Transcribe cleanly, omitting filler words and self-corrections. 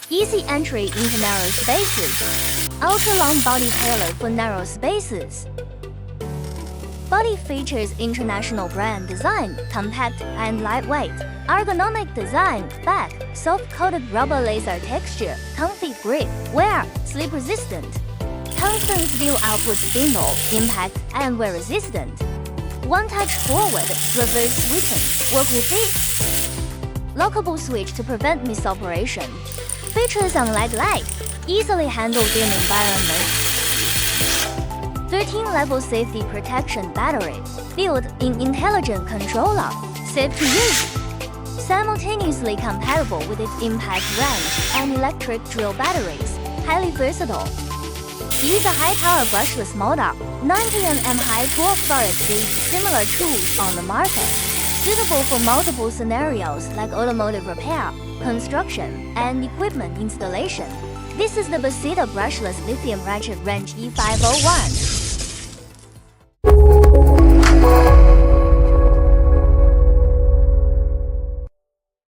Easy entry into narrow spaces. Ultra-long body tailored for narrow spaces. Body features international brand design, compact and lightweight. Ergonomic design, back, soft-coated rubber laser texture, comfy grip, wear, sleep resistant. Constant steel output spindle, impact and wear resistant. One touch forward, reverse switching, work with ease. Lockable switch to prevent misoperation. Features unlike light, easily handle dim environments. 13-level safety protection battery, built-in intelligent controller, safe to use. Simultaneously compatible with its impact range and electric drill batteries, highly versatile. Use a high-power brushless motor, 90 Nm high 12 farad gauge similar tools on the market, suitable for multiple scenarios like automotive repair, construction, and equipment installation. This is the Brushless Lithium Ratchet Range E501.